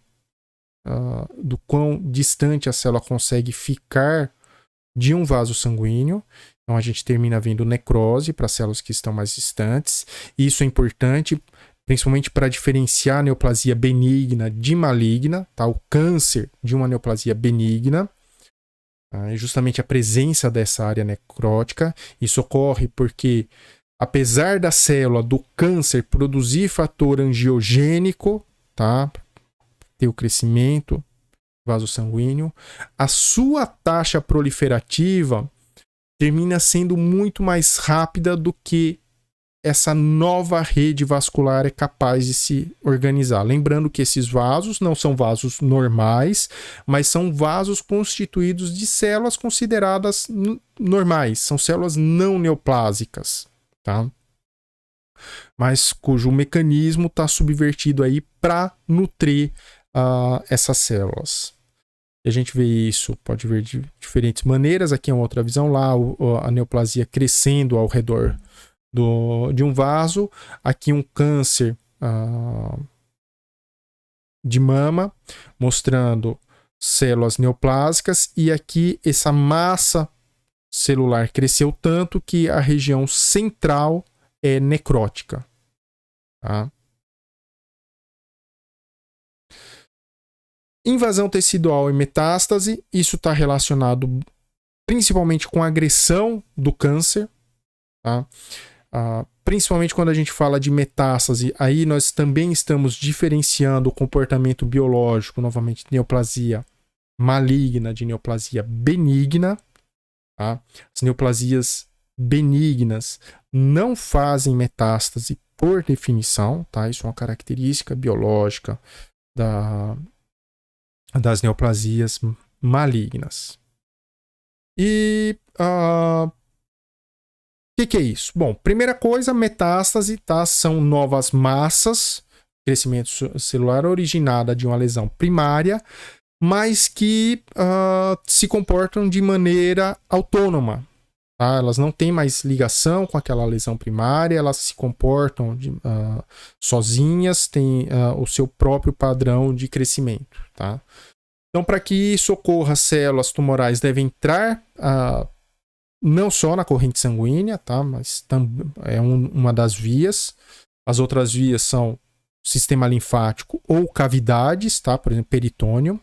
do quão distante a célula consegue ficar de um vaso sanguíneo. Então a gente termina vendo necrose para células que estão mais distantes. Isso é importante, principalmente para diferenciar a neoplasia benigna de maligna, tá? O câncer de uma neoplasia benigna. É justamente a presença dessa área necrótica. Isso ocorre porque, apesar da célula do câncer produzir fator angiogênico, tá? Ter o crescimento do vaso sanguíneo, a sua taxa proliferativa termina sendo muito mais rápida do que essa nova rede vascular é capaz de se organizar. Lembrando que esses vasos não são vasos normais, mas são vasos constituídos de células consideradas normais, são células não neoplásicas, tá? Mas cujo mecanismo está subvertido aí para nutrir essas células. E a gente vê isso, pode ver de diferentes maneiras. Aqui é uma outra visão, lá a neoplasia crescendo ao redor de um vaso. Aqui um câncer de mama, mostrando células neoplásicas. E aqui essa massa celular cresceu tanto que a região central é necrótica. Tá? Invasão tecidual e metástase, isso está relacionado principalmente com a agressão do câncer. Tá? Principalmente quando a gente fala de metástase, aí nós também estamos diferenciando o comportamento biológico, novamente, de neoplasia maligna de neoplasia benigna. Tá? As neoplasias benignas não fazem metástase por definição, tá? Isso é uma característica biológica das neoplasias malignas. E o que é isso? Bom, primeira coisa, metástase, tá? São novas massas, crescimento celular originada de uma lesão primária, mas que se comportam de maneira autônoma. Tá? Elas não têm mais ligação com aquela lesão primária, elas se comportam sozinhas, têm o seu próprio padrão de crescimento. Tá? Então, para que isso ocorra, células tumorais devem entrar não só na corrente sanguínea, tá? Mas é uma das vias. As outras vias são sistema linfático ou cavidades, tá? Por exemplo, peritônio.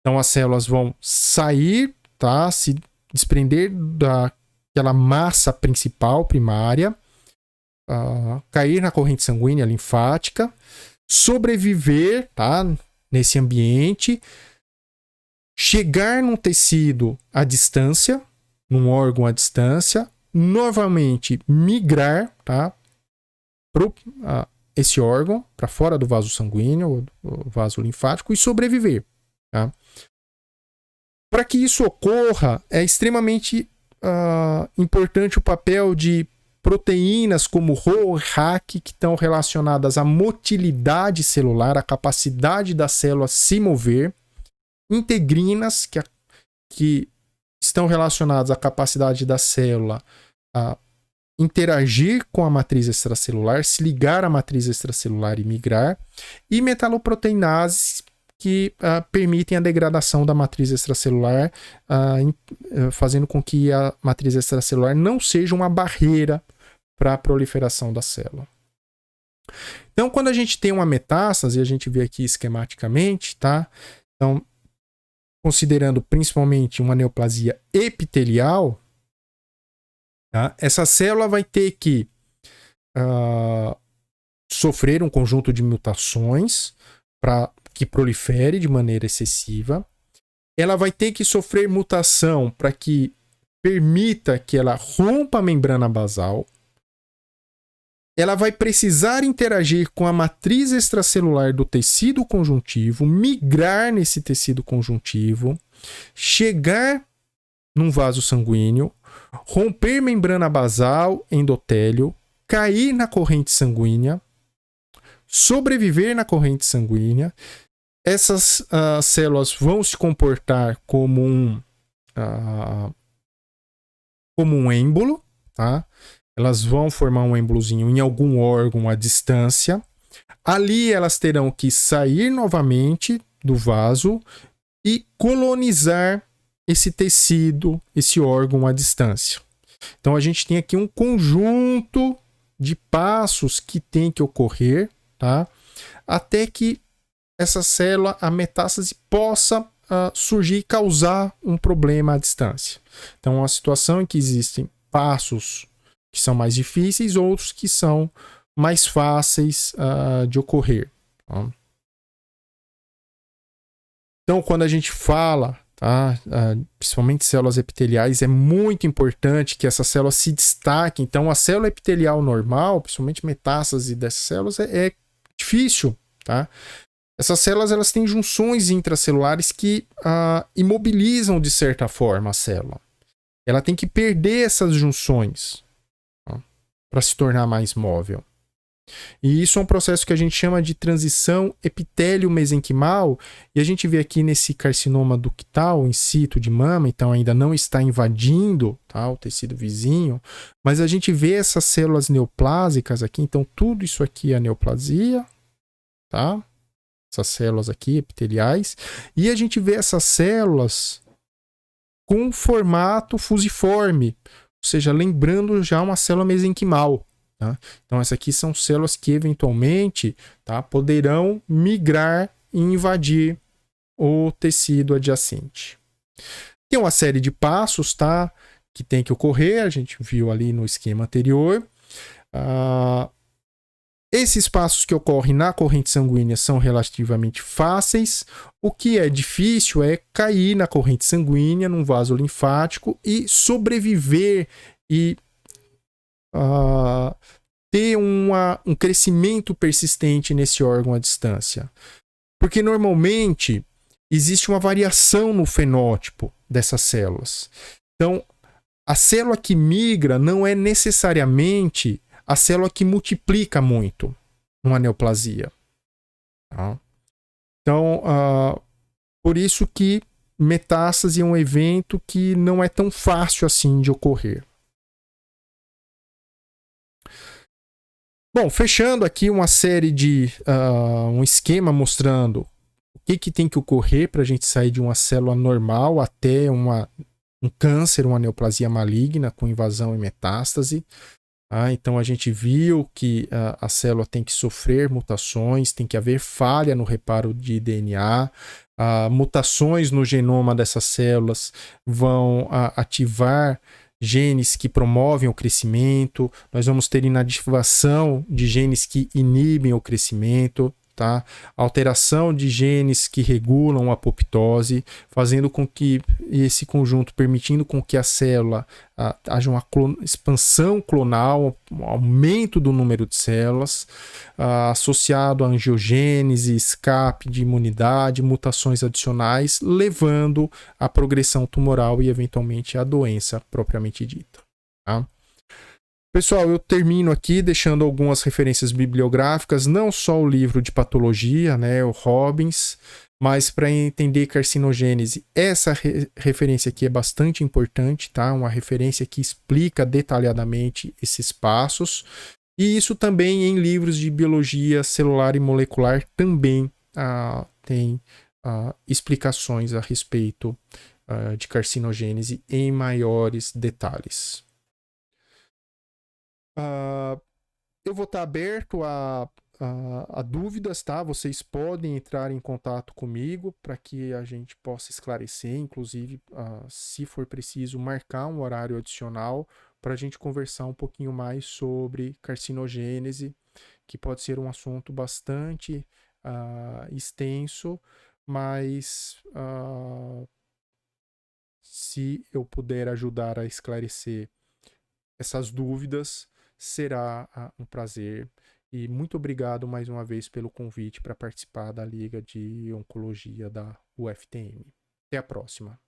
Então as células vão sair, tá? Se desprender daquela massa principal, primária, cair na corrente sanguínea linfática, sobreviver, tá? Nesse ambiente, chegar num tecido à distância, num órgão à distância, novamente migrar, tá? Esse órgão para fora do vaso sanguíneo, o vaso linfático, e sobreviver. Tá? Para que isso ocorra, é extremamente importante o papel de proteínas como Rho e RAC, que estão relacionadas à motilidade celular, à capacidade da célula se mover, integrinas, que estão relacionadas à capacidade da célula a interagir com a matriz extracelular, se ligar à matriz extracelular e migrar, e metaloproteinases que permitem a degradação da matriz extracelular, fazendo com que a matriz extracelular não seja uma barreira para a proliferação da célula. Então, quando a gente tem uma metástase, a gente vê aqui esquematicamente, tá? Então, considerando principalmente uma neoplasia epitelial, tá? Essa célula vai ter que sofrer um conjunto de mutações para que prolifere de maneira excessiva. Ela vai ter que sofrer mutação para que permita que ela rompa a membrana basal. Ela vai precisar interagir com a matriz extracelular do tecido conjuntivo, migrar nesse tecido conjuntivo, chegar num vaso sanguíneo, romper membrana basal, endotélio, cair na corrente sanguínea, sobreviver na corrente sanguínea. Essas células vão se comportar como um êmbolo, tá? Elas vão formar um êmbolozinho em algum órgão à distância. Ali elas terão que sair novamente do vaso e colonizar esse tecido, esse órgão à distância. Então a gente tem aqui um conjunto de passos que tem que ocorrer, tá? Até que essa célula, a metástase, possa surgir e causar um problema à distância. Então, é uma situação em que existem passos que são mais difíceis, outros que são mais fáceis de ocorrer. Tá? Então, quando a gente fala, tá, principalmente células epiteliais, é muito importante que essa célula se destaque. Então, a célula epitelial normal, principalmente metástase dessas células, é difícil, tá? Essas células, elas têm junções intracelulares que imobilizam de certa forma a célula. Ela tem que perder essas junções para se tornar mais móvel. E isso é um processo que a gente chama de transição epitélio-mesenquimal, e a gente vê aqui nesse carcinoma ductal in situ de mama, então ainda não está invadindo, tá, o tecido vizinho, mas a gente vê essas células neoplásicas aqui, então tudo isso aqui é neoplasia, tá? Essas células aqui epiteliais, e a gente vê essas células com formato fusiforme, ou seja, lembrando já uma célula mesenquimal. Tá? Então, essas aqui são células que eventualmente, tá, poderão migrar e invadir o tecido adjacente. Tem uma série de passos, tá, que tem que ocorrer, a gente viu ali no esquema anterior. Esses passos que ocorrem na corrente sanguínea são relativamente fáceis. O que é difícil é cair na corrente sanguínea, num vaso linfático, e sobreviver e ter um crescimento persistente nesse órgão à distância. Porque normalmente existe uma variação no fenótipo dessas células. Então, a célula que migra não é necessariamente a célula que multiplica muito numa neoplasia. Tá? Então, por isso que metástase é um evento que não é tão fácil assim de ocorrer. Bom, fechando aqui uma série de um esquema mostrando o que tem que ocorrer para a gente sair de uma célula normal até um câncer, uma neoplasia maligna com invasão e metástase. Então a gente viu que a célula tem que sofrer mutações, tem que haver falha no reparo de DNA, mutações no genoma dessas células vão ativar genes que promovem o crescimento, nós vamos ter inativação de genes que inibem o crescimento, tá? Alteração de genes que regulam a apoptose, fazendo com que esse conjunto, permitindo com que a célula haja uma expansão clonal, um aumento do número de células, associado a angiogênese, escape de imunidade, mutações adicionais, levando à progressão tumoral e eventualmente à doença propriamente dita. Tá? Pessoal, eu termino aqui deixando algumas referências bibliográficas, não só o livro de patologia, né, o Robbins, mas para entender carcinogênese, essa referência aqui é bastante importante, tá? Uma referência que explica detalhadamente esses passos. E isso também em livros de biologia celular e molecular também tem explicações a respeito de carcinogênese em maiores detalhes. Eu vou estar aberto a dúvidas, tá? Vocês podem entrar em contato comigo para que a gente possa esclarecer, inclusive, se for preciso, marcar um horário adicional para a gente conversar um pouquinho mais sobre carcinogênese, que pode ser um assunto bastante extenso, mas se eu puder ajudar a esclarecer essas dúvidas, será um prazer. E muito obrigado mais uma vez pelo convite para participar da Liga de Oncologia da UFTM. Até a próxima.